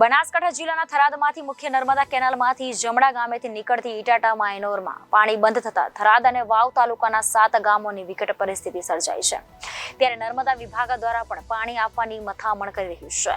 બનાસકાંઠા જિલ્લાના થરાદમાંથી મુખ્ય નર્મદા કેનાલમાંથી જમણા ગામેથી નીકળતી ઇટાટા માયનોરમાં પાણી બંધ થતા થરાદ અને વાવ તાલુકાના 7 ગામોની વિકટ પરિસ્થિતિ સર્જાઈ છે। ત્યારે નર્મદા વિભાગ દ્વારા પણ પાણી આપવાની મથામણ કરી રહ્યું છે।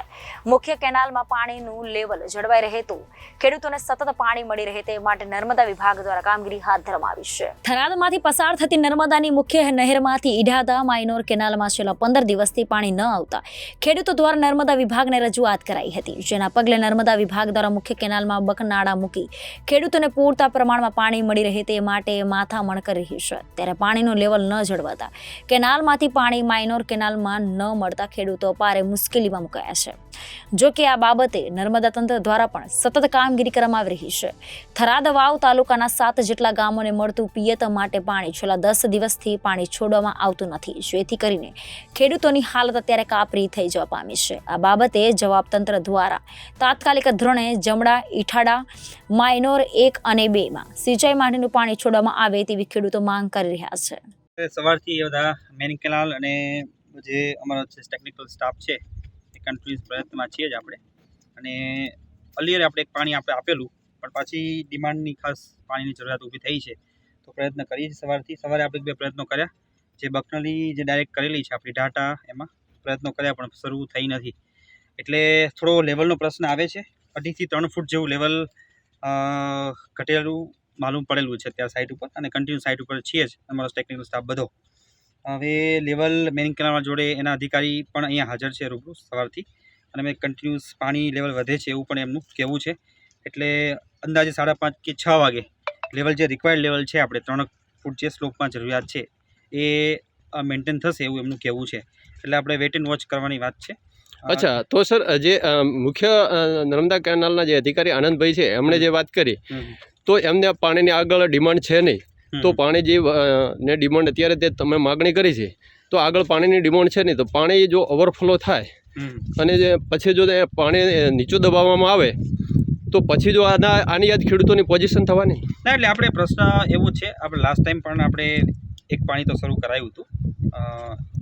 મુખ્ય કેનાલમાં પાણીનું લેવલ જળવાઈ રહે તો ખેડૂતોને સતત પાણી મળી રહે તે માટે નર્મદા વિભાગ દ્વારા કામગીરી હાથ ધરવામાં આવી છે। થરાદમાંથી પસાર થતી નર્મદાની મુખ્ય નહેરમાંથી ઇટાટા માયનોર કેનાલમાં છેલ્લા 15 દિવસથી પાણી ન આવતા ખેડૂતો દ્વારા નર્મદા વિભાગને રજૂઆત કરાઈ હતી। જેના પગલે નર્મદા વિભાગ દ્વારા મુખ્ય કેનાલમાં બકનાળા મૂકી ખેડૂતોને પૂરતા પ્રમાણમાં પાણી મળી રહે તે માટે માથામણ કરી રહી છે। ત્યારે પાણીનું લેવલ ન જળવાતા કેનાલમાંથી પાણી માયનોર કેનાલમાં ન મળતા ખેડૂતો પારે મુશ્કેલીમાં મુકાયા છે। જો કે આ બાબતે નર્મદા તંત્ર દ્વારા પણ સતત કામગીરી કરવામાં આવી રહી છે। થરાદ વાવ તાલુકાના 7 જેટલા ગામોને મળતું પિયત માટે પાણી છેલ્લા 10 દિવસથી પાણી છોડવામાં આવતું નથી, જેથી કરીને ખેડૂતોની હાલત અત્યારે કાપરી થઈ જવા પામી છે। આ બાબતે જવાબ તંત્ર દ્વારા તાત્કાલિક ધોરણે જમણા ઇટાટા માયનોર 1 અને 2 માં સિંચાઈ માટેનું પાણી છોડવામાં આવે તેવી ખેડૂતો માંગ કરી રહ્યા છે। સવારથી એ બધા મેન કેનાલ અને જે અમારો ટેકનિકલ સ્ટાફ છે એ કન્ટિન્યુઅસ પ્રયત્નમાં છીએ જ આપણે। અને અર્લિયર આપણે એક પાણી આપણે આપેલું પણ પાછી ડિમાન્ડની ખાસ પાણીની જરૂરિયાત ઊભી થઈ છે તો પ્રયત્ન કરીએ છીએ। સવારે આપણે 2 પ્રયત્નો કર્યા, જે બકનલી જે ડાયરેક્ટ કરેલી છે આપણી ટાટા એમાં પ્રયત્નો કર્યા પણ શરૂ થઈ નથી, એટલે થોડો લેવલનો પ્રશ્ન આવે છે। 2.5 થી 3 ફૂટ જેવું લેવલ ઘટેલું માલુમ પડેલું છે અત્યારે સાઇટ ઉપર, અને કન્ટિન્યુ સાઇટ ઉપર છીએ જ અમારો ટેકનિકલ સ્ટાફ બધો। હવે લેવલ મેઇન કેનાલમાં જોડે એના અધિકારી પણ અહીંયા હાજર છે રૂબરૂ સવારથી, અને મેં કન્ટિન્યુઅસ પાણી લેવલ વધે છે એવું પણ એમનું કહેવું છે। એટલે અંદાજે 5:30 કે 6 વાગે લેવલ જે રિક્વાયર્ડ લેવલ છે આપણે 3 ફૂટ જે સ્લોપમાં જરૂરિયાત છે એ મેન્ટેન થશે એવું એમનું કહેવું છે। એટલે આપણે વેટ એન્ડ વોચ કરવાની વાત છે। અચ્છા, તો સર જે મુખ્ય નર્મદા કેનાલના જે અધિકારી આનંદભાઈ છે એમણે જે વાત કરી તો એમને પાણીની આગળ ડિમાન્ડ છે નહીં, તો પાણી જે ને ડિમાન્ડ અત્યારે તે તમે માગણી કરી છે તો આગળ પાણીની ડિમાન્ડ છે નહીં, તો પાણી જો ઓવરફ્લો થાય અને જે પછી જો પાણી નીચું દબાવવામાં આવે તો પછી જો આની યાદ ખેડૂતોની પોઝિશન થવાની ના। એટલે આપણે પ્રશ્ન એવું છે, આપણે લાસ્ટ ટાઈમ પણ આપણે એક પાણી તો શરૂ કરાયું હતું,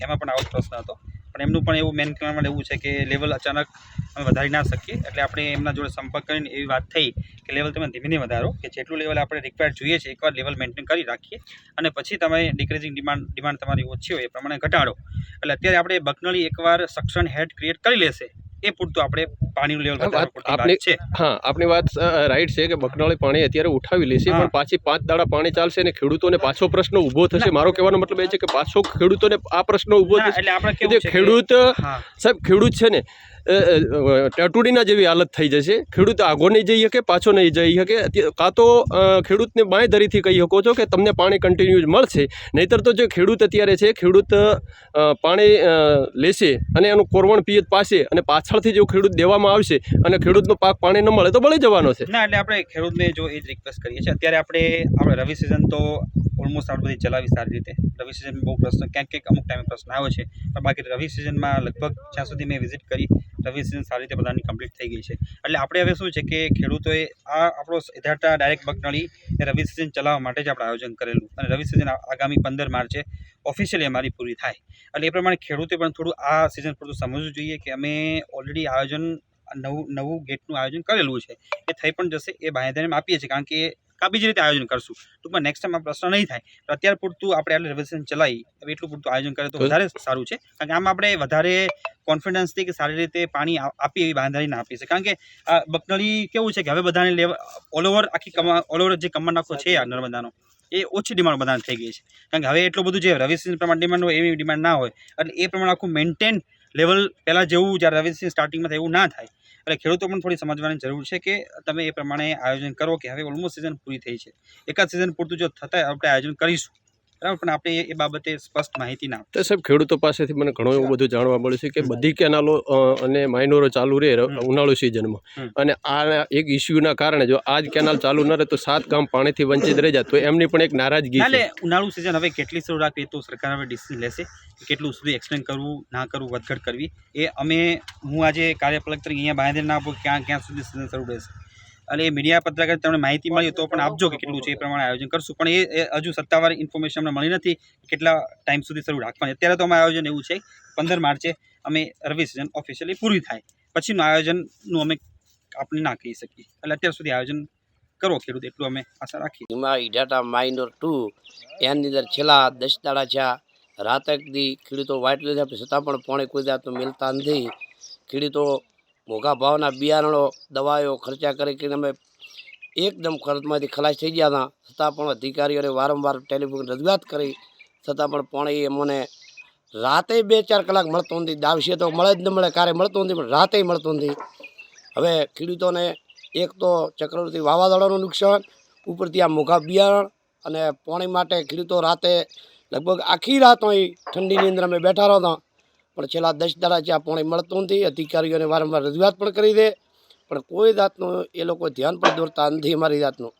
એમાં પણ આવો પ્રશ્ન હતો, પણ એમનું પણ એવું મેન કેનાલમાં એવું છે કે લેવલ અચાનક અમે વધારી ના શકીએ। એટલે આપણે એમના જોડે સંપર્ક કરીને એવી વાત થઈ કે લેવલ તમે ધીમે ધીમે વધારો, કે જેટલું લેવલ આપણે રિક્વાયર્ડ જોઈએ છે એકવાર લેવલ મેન્ટેન કરી રાખીએ અને પછી તમે ડિક્રીઝિંગ ડિમાન્ડ તમારી ઓછી હોય એ પ્રમાણે ઘટાડો। એટલે અત્યારે આપણે બકનળી એકવાર સક્શન હેડ ક્રિએટ કરી લેશે એ પૂરતું આપણે પાણીનું લેવલ વધારવા છે। હા, આપણી વાત રાઈટ છે કે બકનાળી પાણી અત્યારે ઉઠાવી લેશે, પણ પાછી 5 દાડા પાણી ચાલશે અને ખેડૂતોને પાછો પ્રશ્ન ઊભો થશે। મારો કહેવાનો મતલબ એ છે કે પાછો ખેડૂતોને આ પ્રશ્ન ઊભો થશે। એટલે આપણે કેવું છે ખેડૂત સાહેબ, ખેડૂત છે ને ટેટુડીના જેવી હાલત થઈ જશે। ખેડૂત આગો નહીં જઈ શકે, પાછો નહીં જઈ શકે, કાં તો ખેડૂતને બાંયધરીથી કહી શકો છો કે તમને પાણી કન્ટિન્યુ મળશે, નહીંતર તો જે ખેડૂત અત્યારે છે ખેડૂત પાણી લેશે અને એનું કોરવણ પિયત પાશે અને પાછળથી જો ખેડૂત દેવામાં આવશે અને ખેડૂતનો પાક પાણી ન મળે તો બળી જવાનો છે ના। એટલે આપણે ખેડૂતને જો એ જ રિક્વેસ્ટ કરીએ છીએ। અત્યારે આપણે રવિ સિઝન તો ઓલમોસ્ટ આપણે બધી ચલાવી સારી રીતે, રવિ સિઝનમાં બહુ પ્રશ્ન ક્યાંક અમુક ટાઈમે પ્રશ્ન આવે છે, પણ બાકી રવિ સિઝનમાં લગભગ જ્યાં સુધી મેં વિઝિટ કરી રવિ સિઝન સારી રીતે બધાની કમ્પ્લીટ થઈ ગઈ છે। એટલે આપણે હવે શું છે કે ખેડૂતોએ આ આપણો ઇટાટા ડાયરેક્ટ બકનળી એ રવિ સિઝન ચલાવવા માટે જ આપણે આયોજન કરેલું, અને રવિ સિઝન આગામી 15 માર્ચે ઓફિશિયલી અમારી પૂરી થાય। એટલે એ પ્રમાણે ખેડૂતે પણ થોડું આ સિઝન પૂરતું સમજવું જોઈએ કે અમે ઓલરેડી આયોજન નવું ગેટનું આયોજન કરેલું છે, એ થઈ પણ જશે એ બાંયધરી આપીએ છીએ, કારણ કે બીજી રીતે આયોજન કરશું ટૂંકમાં નેક્સ્ટ ટાઈમ આ પ્રશ્ન નહીં થાય। તો અત્યારે પૂરતું આપણે આટલું રિવિઝન ચલાવી હવે એટલું પૂરતું આયોજન કરે તો વધારે સારું છે, કારણ કે આમાં આપણે વધારે કોન્ફિડન્સથી કે સારી રીતે પાણી આપીએ એવી બાંયધરી ના આપી છે। કારણ કે આ બકનળી કેવું છે કે હવે બધાને લેવલ ઓલ ઓવર જે કમાન્ડ આખો છે આ નર્મદાનો એ ઓછી ડિમાન્ડ બધાને થઈ ગઈ છે, કારણ કે હવે એટલું બધું જે રવિ સિઝન પ્રમાણે ડિમાન્ડ હોય એવી ડિમાન્ડ ના હોય, એટલે એ પ્રમાણે આખું મેન્ટેન લેવલ પહેલાં જેવું જ્યારે રવિ સિઝન સ્ટાર્ટિંગમાં થાય એવું ના થાય। એટલે ખેડૂતો પણ થોડી સમજવાની જરૂર છે કે તમે એ પ્રમાણે આયોજન કરો કે હવે ઓલમોસ્ટ સિઝન પૂરી થઈ છે, એકાદ સિઝન પૂરતું જો થતા આપણે આયોજન કરીશું, બરાબર, પણ આપણે એ બાબતે સ્પષ્ટ માહિતી ના તો સાહેબ ખેડૂતો પાસેથી મને ઘણું એવું બધું જાણવા મળ્યું છે કે બધી કેનાલો અને માઇનોરો ચાલુ રહે ઉનાળુ સિઝનમાં, અને આ એક ઇસ્યુના કારણે જો આ જ કેનાલ ચાલુ ન રહે તો 7 ગામ પાણીથી વંચિત રહી જાય, તો એમની પણ એક નારાજગી છે। ઉનાળુ સિઝન હવે કેટલી શરૂ રાખવી તો સરકાર હવે ડિસિઝન લેશે, કેટલું સુધી એક્સટેન્ડ કરવું ના કરવું, વધઘટ કરવી એ હું આજે કાર્યપાલક તરીકે અહીંયા બાંયધરી ના આપું ક્યાં સુધી સિઝન શરૂ રહેશે। એટલે એ મીડિયા પત્રકાર તમને માહિતી મળી તો પણ આપજો કે કેટલું છે એ પ્રમાણે આયોજન કરશું, પણ એ હજુ સત્તાવાર ઇન્ફોર્મેશન અમને મળી નથી કેટલા ટાઈમ સુધી શરૂ રાખવાની। અત્યારે તો અમારું આયોજન એવું છે 15 માર્ચે અમે રવિ સિઝન ઓફિશિયલી પૂરી થાય પછીનું આયોજનનું અમે આપણે ના કહી શકીએ. એટલે અત્યાર સુધી આયોજન કરો ખેડૂત, એટલું અમે આશા રાખીએ. એમાં ઈડાટા માઇનોર 2 એની અંદર છેલ્લા 10 દાડા થયા રાતકથી ખેડૂતો વાટ લીધા છતાં પણ પાણી કોઈ જાતનું મિલતા નથી. ખેડૂતો મોંઘા ભાવના બિયારણો દવાઓ ખર્ચા કરીને અમે એકદમ ખર્ચમાંથી ખલાસ થઈ ગયા હતા, છતાં પણ અધિકારીઓને વારંવાર ટેલિફોન રજૂઆત કરી છતાં પણ પાણી અમને રાતે 2-4 કલાક મળતું નથી. દાવશે તો મળે જ ન મળે, ક્યારે મળતું નથી, પણ રાતે મળતું નથી. હવે ખેડૂતોને એક તો ચક્રવર્તી વાવાઝોડાનું નુકસાન, ઉપરથી આ મોંઘા બિયારણ અને પાણી માટે ખેડૂતો રાતે લગભગ આખી રાત અહીં ઠંડીની અંદર અમે બેઠા રહ્યા પણ છેલ્લા 10 દાડા ત્યાં પાણી મળતું નથી. અધિકારીઓને વારંવાર રજૂઆત પણ કરી દે પણ કોઈ જાતનું એ લોકો ધ્યાન પણ દોરતા નથી અમારી જાતનું.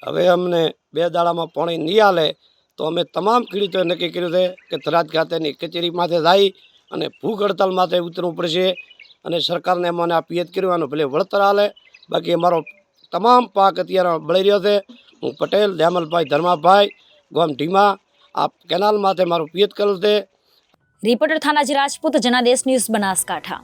હવે અમને 2 દાડામાં પાણી નહીં આલે તો અમે તમામ ખેડૂતોએ નક્કી કર્યું છે કે થરાદ ખાતેની કચેરી માથે જાય અને ભૂખ હડતાલ માથે ઉતરવું પડશે અને સરકારને અમને આ પિયત કર્યું આનું ભલે વળતર આલે. બાકી અમારો તમામ પાક અત્યારે બળી રહ્યો છે. હું પટેલ ધ્યામલભાઈ ધર્માભાઈ ગામ ઢીમા આ કેનાલ માથે મારું પિયત કરેલ છે. Reporter Thanaji Rajput, Janadesh news, Banaskantha.